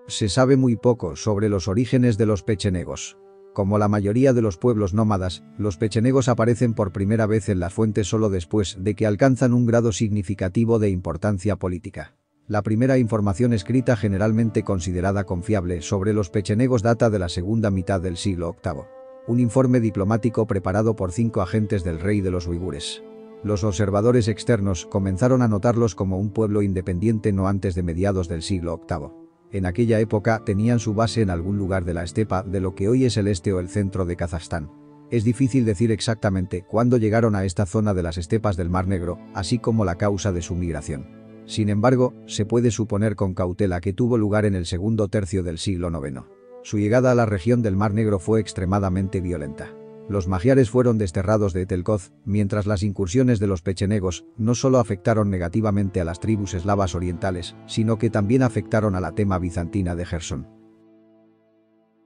Se sabe muy poco sobre los orígenes de los pechenegos. Como la mayoría de los pueblos nómadas, los pechenegos aparecen por primera vez en las fuentes solo después de que alcanzan un grado significativo de importancia política. La primera información escrita generalmente considerada confiable sobre los pechenegos data de la segunda mitad del siglo VIII. Un informe diplomático preparado por 5 agentes del rey de los uigures. Los observadores externos comenzaron a notarlos como un pueblo independiente no antes de mediados del siglo VIII. En aquella época tenían su base en algún lugar de la estepa de lo que hoy es el este o el centro de Kazajstán. Es difícil decir exactamente cuándo llegaron a esta zona de las estepas del Mar Negro, así como la causa de su migración. Sin embargo, se puede suponer con cautela que tuvo lugar en el segundo tercio del siglo IX. Su llegada a la región del Mar Negro fue extremadamente violenta. Los magiares fueron desterrados de Etelkoz, mientras las incursiones de los pechenegos no solo afectaron negativamente a las tribus eslavas orientales, sino que también afectaron a la tema bizantina de Jersón.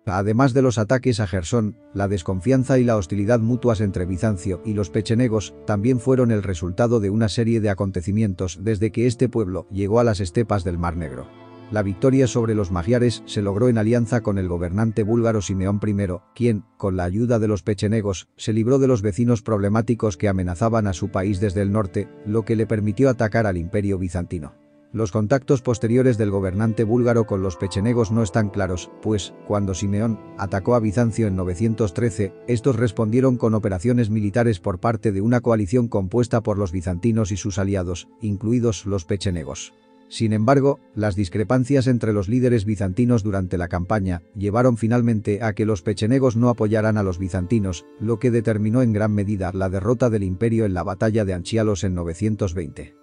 Además de los ataques a Jersón, la desconfianza y la hostilidad mutuas entre Bizancio y los pechenegos también fueron el resultado de una serie de acontecimientos desde que este pueblo llegó a las estepas del Mar Negro. La victoria sobre los magiares se logró en alianza con el gobernante búlgaro Simeón I, quien, con la ayuda de los pechenegos, se libró de los vecinos problemáticos que amenazaban a su país desde el norte, lo que le permitió atacar al imperio bizantino. Los contactos posteriores del gobernante búlgaro con los pechenegos no están claros, pues, cuando Simeón atacó a Bizancio en 913, estos respondieron con operaciones militares por parte de una coalición compuesta por los bizantinos y sus aliados, incluidos los pechenegos. Sin embargo, las discrepancias entre los líderes bizantinos durante la campaña llevaron finalmente a que los pechenegos no apoyaran a los bizantinos, lo que determinó en gran medida la derrota del imperio en la batalla de Anchialos en 920.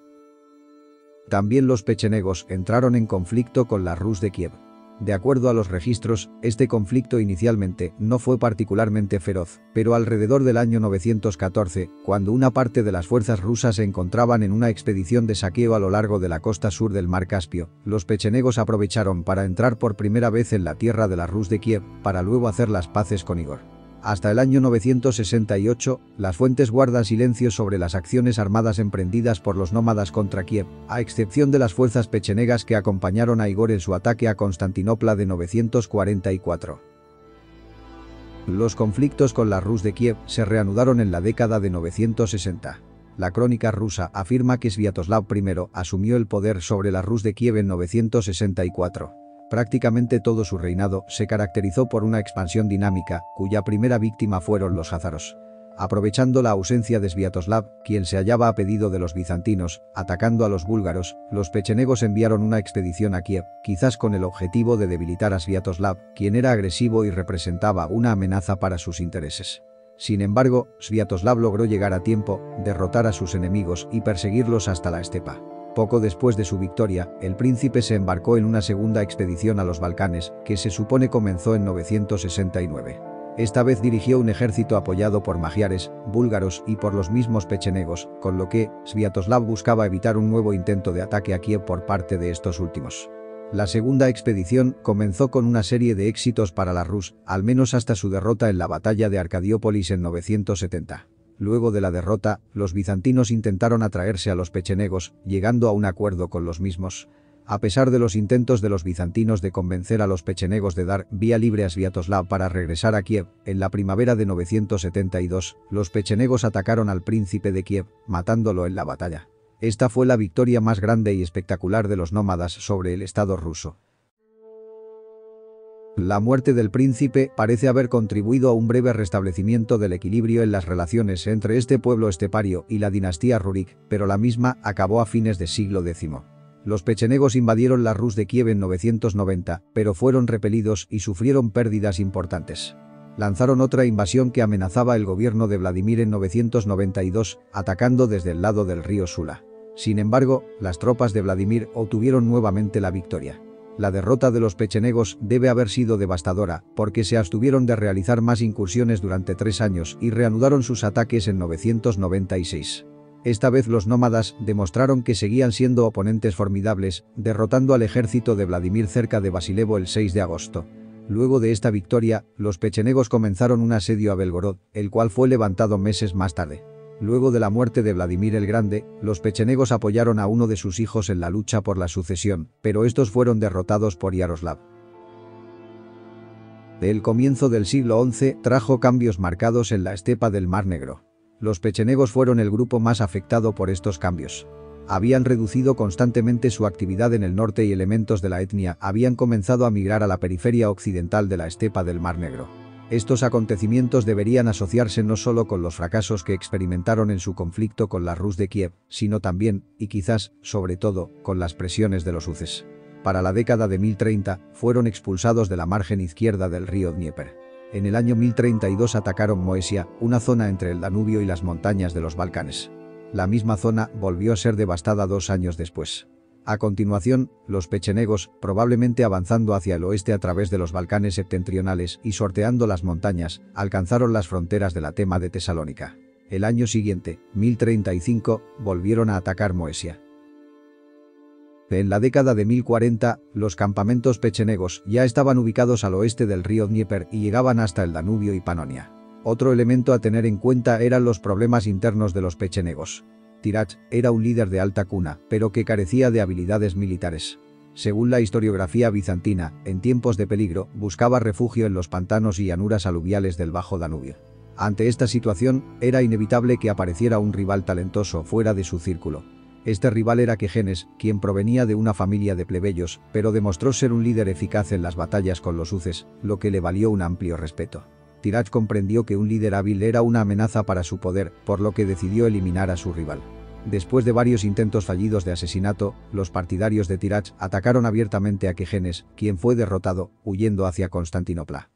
También los pechenegos entraron en conflicto con la Rus de Kiev. De acuerdo a los registros, este conflicto inicialmente no fue particularmente feroz, pero alrededor del año 914, cuando una parte de las fuerzas rusas se encontraban en una expedición de saqueo a lo largo de la costa sur del mar Caspio, los pechenegos aprovecharon para entrar por primera vez en la tierra de la Rus de Kiev, para luego hacer las paces con Igor. Hasta el año 968, las fuentes guardan silencio sobre las acciones armadas emprendidas por los nómadas contra Kiev, a excepción de las fuerzas pechenegas que acompañaron a Igor en su ataque a Constantinopla de 944. Los conflictos con la Rus de Kiev se reanudaron en la década de 960. La crónica rusa afirma que Sviatoslav I asumió el poder sobre la Rus de Kiev en 964. Prácticamente todo su reinado se caracterizó por una expansión dinámica, cuya primera víctima fueron los jázaros. Aprovechando la ausencia de Sviatoslav, quien se hallaba a pedido de los bizantinos, atacando a los búlgaros, los pechenegos enviaron una expedición a Kiev, quizás con el objetivo de debilitar a Sviatoslav, quien era agresivo y representaba una amenaza para sus intereses. Sin embargo, Sviatoslav logró llegar a tiempo, derrotar a sus enemigos y perseguirlos hasta la estepa. Poco después de su victoria, el príncipe se embarcó en una segunda expedición a los Balcanes, que se supone comenzó en 969. Esta vez dirigió un ejército apoyado por magiares, búlgaros y por los mismos pechenegos, con lo que Sviatoslav buscaba evitar un nuevo intento de ataque a Kiev por parte de estos últimos. La segunda expedición comenzó con una serie de éxitos para la Rus, al menos hasta su derrota en la batalla de Arcadiópolis en 970. Luego de la derrota, los bizantinos intentaron atraerse a los pechenegos, llegando a un acuerdo con los mismos. A pesar de los intentos de los bizantinos de convencer a los pechenegos de dar vía libre a Sviatoslav para regresar a Kiev, en la primavera de 972, los pechenegos atacaron al príncipe de Kiev, matándolo en la batalla. Esta fue la victoria más grande y espectacular de los nómadas sobre el Estado ruso. La muerte del príncipe parece haber contribuido a un breve restablecimiento del equilibrio en las relaciones entre este pueblo estepario y la dinastía Rurik, pero la misma acabó a fines del siglo X. Los pechenegos invadieron la Rus de Kiev en 990, pero fueron repelidos y sufrieron pérdidas importantes. Lanzaron otra invasión que amenazaba el gobierno de Vladimir en 992, atacando desde el lado del río Sula. Sin embargo, las tropas de Vladimir obtuvieron nuevamente la victoria. La derrota de los pechenegos debe haber sido devastadora, porque se abstuvieron de realizar más incursiones durante 3 años y reanudaron sus ataques en 996. Esta vez los nómadas demostraron que seguían siendo oponentes formidables, derrotando al ejército de Vladimir cerca de Basilevo el 6 de agosto. Luego de esta victoria, los pechenegos comenzaron un asedio a Belgorod, el cual fue levantado meses más tarde. Luego de la muerte de Vladimir el Grande, los pechenegos apoyaron a uno de sus hijos en la lucha por la sucesión, pero estos fueron derrotados por Yaroslav. El comienzo del siglo XI trajo cambios marcados en la estepa del Mar Negro. Los pechenegos fueron el grupo más afectado por estos cambios. Habían reducido constantemente su actividad en el norte y elementos de la etnia habían comenzado a migrar a la periferia occidental de la estepa del Mar Negro. Estos acontecimientos deberían asociarse no solo con los fracasos que experimentaron en su conflicto con la Rus de Kiev, sino también, y quizás, sobre todo, con las presiones de los uces. Para la década de 1030, fueron expulsados de la margen izquierda del río Dnieper. En el año 1032 atacaron Moesia, una zona entre el Danubio y las montañas de los Balcanes. La misma zona volvió a ser devastada 2 años después. A continuación, los pechenegos, probablemente avanzando hacia el oeste a través de los Balcanes septentrionales y sorteando las montañas, alcanzaron las fronteras de la Tema de Tesalónica. El año siguiente, 1035, volvieron a atacar Moesia. En la década de 1040, los campamentos pechenegos ya estaban ubicados al oeste del río Dnieper y llegaban hasta el Danubio y Panonia. Otro elemento a tener en cuenta eran los problemas internos de los pechenegos. Tirach era un líder de alta cuna, pero que carecía de habilidades militares. Según la historiografía bizantina, en tiempos de peligro, buscaba refugio en los pantanos y llanuras aluviales del Bajo Danubio. Ante esta situación, era inevitable que apareciera un rival talentoso fuera de su círculo. Este rival era Quejenes, quien provenía de una familia de plebeyos, pero demostró ser un líder eficaz en las batallas con los uces, lo que le valió un amplio respeto. Tirach comprendió que un líder hábil era una amenaza para su poder, por lo que decidió eliminar a su rival. Después de varios intentos fallidos de asesinato, los partidarios de Tirach atacaron abiertamente a Quejenes, quien fue derrotado, huyendo hacia Constantinopla.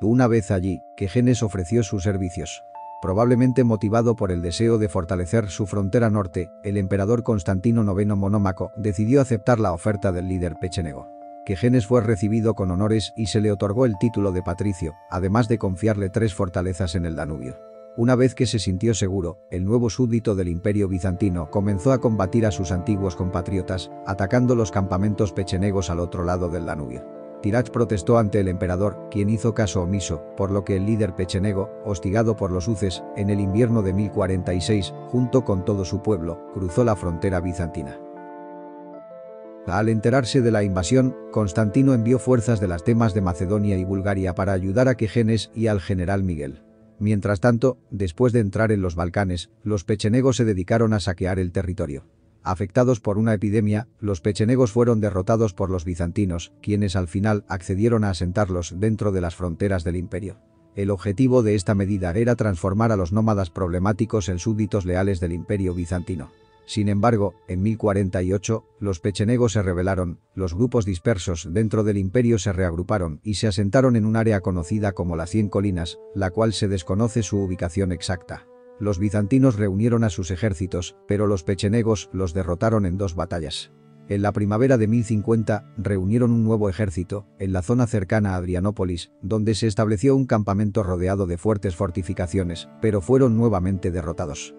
Una vez allí, Quejenes ofreció sus servicios. Probablemente motivado por el deseo de fortalecer su frontera norte, el emperador Constantino IX Monómaco decidió aceptar la oferta del líder pechenego. Quejenes fue recibido con honores y se le otorgó el título de patricio, además de confiarle 3 fortalezas en el Danubio. Una vez que se sintió seguro, el nuevo súbdito del Imperio bizantino comenzó a combatir a sus antiguos compatriotas, atacando los campamentos pechenegos al otro lado del Danubio. Tirach protestó ante el emperador, quien hizo caso omiso, por lo que el líder pechenego, hostigado por los uces, en el invierno de 1046, junto con todo su pueblo, cruzó la frontera bizantina. Al enterarse de la invasión, Constantino envió fuerzas de las temas de Macedonia y Bulgaria para ayudar a Quejenes y al general Miguel. Mientras tanto, después de entrar en los Balcanes, los pechenegos se dedicaron a saquear el territorio. Afectados por una epidemia, los pechenegos fueron derrotados por los bizantinos, quienes al final accedieron a asentarlos dentro de las fronteras del imperio. El objetivo de esta medida era transformar a los nómadas problemáticos en súbditos leales del imperio bizantino. Sin embargo, en 1048, los pechenegos se rebelaron, los grupos dispersos dentro del imperio se reagruparon y se asentaron en un área conocida como las 100 colinas, la cual se desconoce su ubicación exacta. Los bizantinos reunieron a sus ejércitos, pero los pechenegos los derrotaron en 2 batallas. En la primavera de 1050, reunieron un nuevo ejército, en la zona cercana a Adrianópolis, donde se estableció un campamento rodeado de fuertes fortificaciones, pero fueron nuevamente derrotados.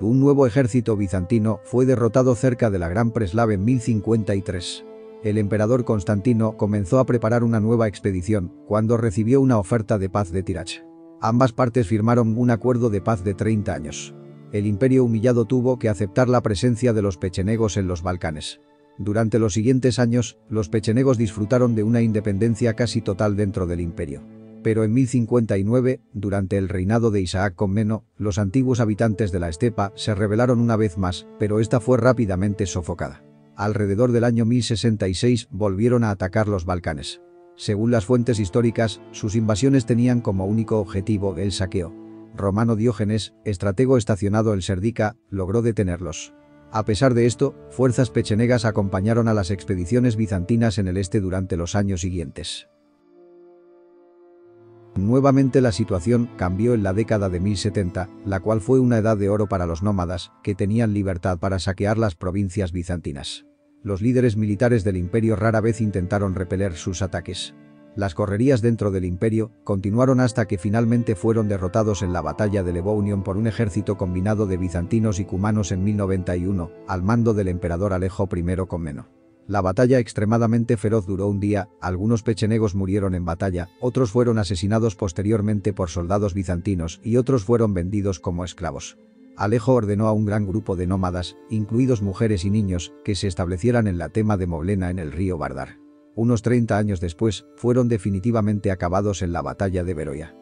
Un nuevo ejército bizantino fue derrotado cerca de la Gran Preslav en 1053. El emperador Constantino comenzó a preparar una nueva expedición, cuando recibió una oferta de paz de Tirach. Ambas partes firmaron un acuerdo de paz de 30 años. El imperio humillado tuvo que aceptar la presencia de los pechenegos en los Balcanes. Durante los siguientes años, los pechenegos disfrutaron de una independencia casi total dentro del imperio. Pero en 1059, durante el reinado de Isaac Comneno, los antiguos habitantes de la estepa se rebelaron una vez más, pero esta fue rápidamente sofocada. Alrededor del año 1066 volvieron a atacar los Balcanes. Según las fuentes históricas, sus invasiones tenían como único objetivo el saqueo. Romano Diógenes, estratego estacionado en Serdica, logró detenerlos. A pesar de esto, fuerzas pechenegas acompañaron a las expediciones bizantinas en el este durante los años siguientes. Nuevamente la situación cambió en la década de 1070, la cual fue una edad de oro para los nómadas, que tenían libertad para saquear las provincias bizantinas. Los líderes militares del imperio rara vez intentaron repeler sus ataques. Las correrías dentro del imperio continuaron hasta que finalmente fueron derrotados en la batalla de Levounion por un ejército combinado de bizantinos y cumanos en 1091, al mando del emperador Alejo I Comneno. La batalla extremadamente feroz duró un día, algunos pechenegos murieron en batalla, otros fueron asesinados posteriormente por soldados bizantinos y otros fueron vendidos como esclavos. Alejo ordenó a un gran grupo de nómadas, incluidos mujeres y niños, que se establecieran en la Tema de Moblena en el río Vardar. unos 30 años después, fueron definitivamente acabados en la batalla de Beroia.